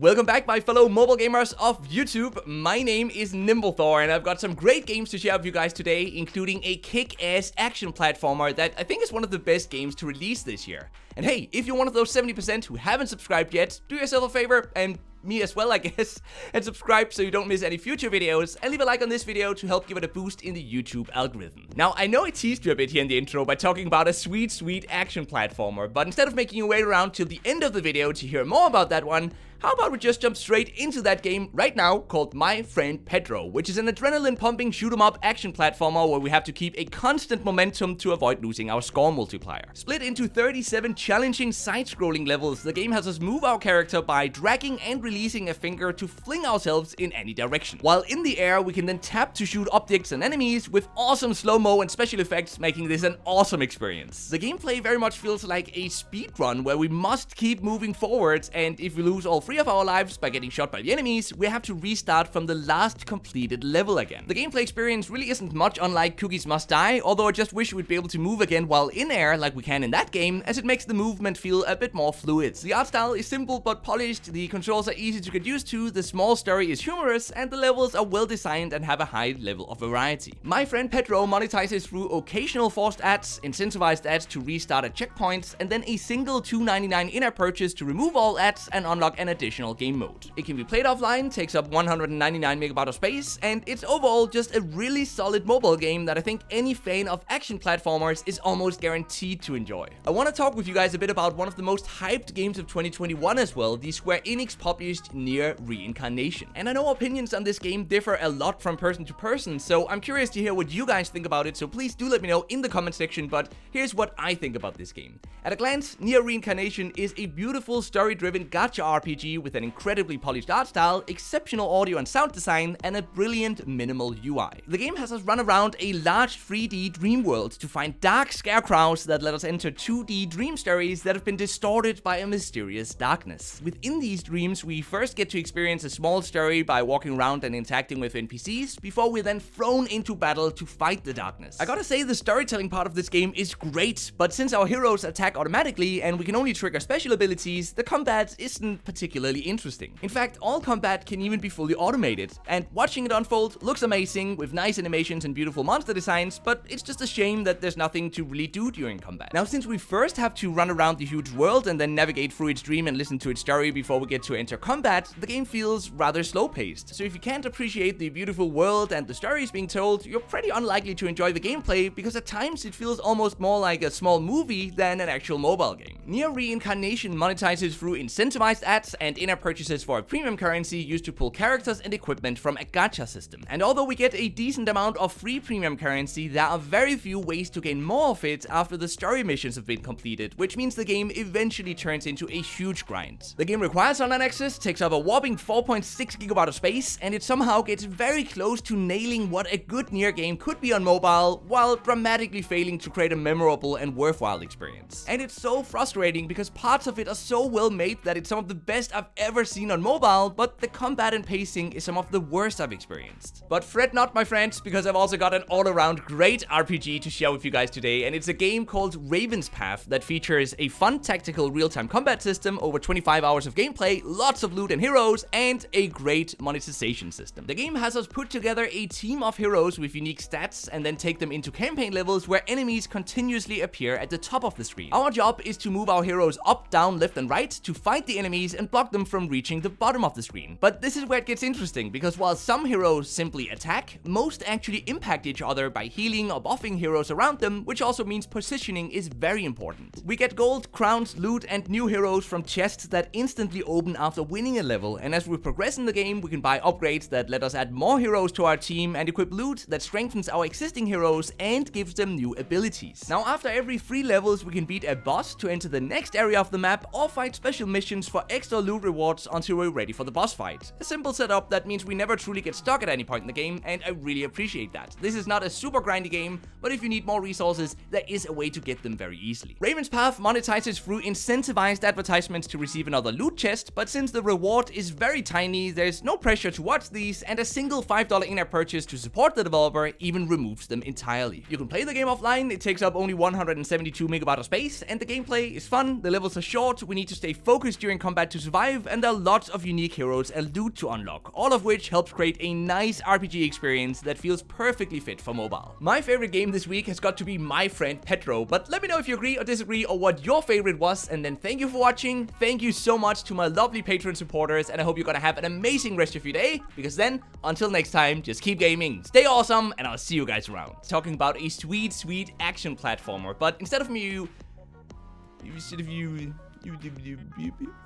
Welcome back, my fellow mobile gamers of YouTube. My name is NimbleThor, and I've got some great games to share with you guys today, including a kick-ass action platformer that I think is one of the best games to release this year. And hey, if you're one of those 70% who haven't subscribed yet, do yourself a favor, and me as well, I guess, and subscribe so you don't miss any future videos, and leave a like on this video to help give it a boost in the YouTube algorithm. Now, I know I teased you a bit here in the intro by talking about a sweet action platformer, but instead of making you wait around till the end of the video to hear more about that one, how about we just jump straight into that game right now, called My Friend Pedro, which is an adrenaline-pumping shoot-'em-up action platformer where we have to keep a constant momentum to avoid losing our score multiplier. Split into 37 challenging side-scrolling levels, the game has us move our character by dragging and releasing a finger to fling ourselves in any direction. While in the air, we can then tap to shoot objects and enemies with awesome slow-mo and special effects, making this an awesome experience. The gameplay very much feels like a speedrun where we must keep moving forward, and if we lose all 3 of our lives by getting shot by the enemies, we have to restart from the last completed level again. The gameplay experience really isn't much unlike Cookies Must Die, although I just wish we'd be able to move again while in air like we can in that game, as it makes the movement feel a bit more fluid. The art style is simple but polished, the controls are easy to get used to, the small story is humorous, and the levels are well designed and have a high level of variety. My Friend Pedro monetizes through occasional forced ads, incentivized ads to restart at checkpoints, and then a single $2.99 in-app purchase to remove all ads and unlock an additional game mode. It can be played offline, takes up 199 megabytes of space, and it's overall just a really solid mobile game that I think any fan of action platformers is almost guaranteed to enjoy. I want to talk with you guys a bit about one of the most hyped games of 2021 as well, the Square Enix published Nier Reincarnation. And I know opinions on this game differ a lot from person to person, so I'm curious to hear what you guys think about it, so please do let me know in the comment section, but here's what I think about this game. At a glance, Nier Reincarnation is a beautiful story-driven gacha RPG with an incredibly polished art style, exceptional audio and sound design, and a brilliant minimal UI. The game has us run around a large 3D dream world to find dark scarecrows that let us enter 2D dream stories that have been distorted by a mysterious darkness. Within these dreams, we first get to experience a small story by walking around and interacting with NPCs, before we're then thrown into battle to fight the darkness. I gotta say, the storytelling part of this game is great, but since our heroes attack automatically and we can only trigger special abilities, the combat isn't particularly interesting. In fact, all combat can even be fully automated, and watching it unfold looks amazing with nice animations and beautiful monster designs, but it's just a shame that there's nothing to really do during combat. Now, since we first have to run around the huge world and then navigate through its dream and listen to its story before we get to enter combat, the game feels rather slow-paced. So if you can't appreciate the beautiful world and the stories being told, you're pretty unlikely to enjoy the gameplay, because at times it feels almost more like a small movie than an actual mobile game. Nier Reincarnation monetizes through incentivized ads and in-app purchases for a premium currency used to pull characters and equipment from a gacha system. And although we get a decent amount of free premium currency, there are very few ways to gain more of it after the story missions have been completed, which means the game eventually turns into a huge grind. The game requires online access, takes up a whopping 4.6 gigabytes of space, and it somehow gets very close to nailing what a good Nier game could be on mobile, while dramatically failing to create a memorable and worthwhile experience. And it's so frustrating because parts of it are so well made that it's some of the best I've ever seen on mobile, but the combat and pacing is some of the worst I've experienced. But fret not, my friends, because I've also got an all-around great RPG to share with you guys today, and it's a game called Raven's Path that features a fun tactical real-time combat system, over 25 hours of gameplay, lots of loot and heroes, and a great monetization system. The game has us put together a team of heroes with unique stats and then take them into campaign levels where enemies continuously appear at the top of the screen. Our job is to move our heroes up, down, left and right to fight the enemies and block them from reaching the bottom of the screen. But this is where it gets interesting, because while some heroes simply attack, most actually impact each other by healing or buffing heroes around them, which also means positioning is very important. We get gold, crowns, loot and new heroes from chests that instantly open after winning a level, and as we progress in the game, we can buy upgrades that let us add more heroes to our team and equip loot that strengthens our existing heroes and gives them new abilities. Now, after every 3 levels, we can beat a boss to enter the next area of the map or fight special missions for extra loot rewards until we're ready for the boss fight. A simple setup that means we never truly get stuck at any point in the game, and I really appreciate that. This is not a super grindy game, but if you need more resources, there is a way to get them very easily. Raven's Path monetizes through incentivized advertisements to receive another loot chest, but since the reward is very tiny, there's no pressure to watch these, and a single $5 in-app purchase to support the developer even removes them entirely. You can play the game offline, it takes up only 172 megabytes of space, and the gameplay is fun, the levels are short, we need to stay focused during combat to survive, survive, and there are lots of unique heroes and loot to unlock, all of which helps create a nice RPG experience that feels perfectly fit for mobile. My favorite game this week has got to be My Friend Pedro, but let me know if you agree or disagree or what your favorite was, and then thank you for watching. Thank you so much to my lovely Patreon supporters, and I hope you're gonna have an amazing rest of your day, because then, until next time, just keep gaming, stay awesome, and I'll see you guys around. Talking about a sweet, sweet action platformer, but instead of you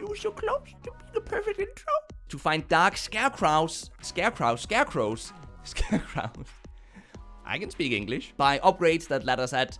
were so close to being a perfect intro. To find dark scarecrows. I can speak English. Buy upgrades that let us at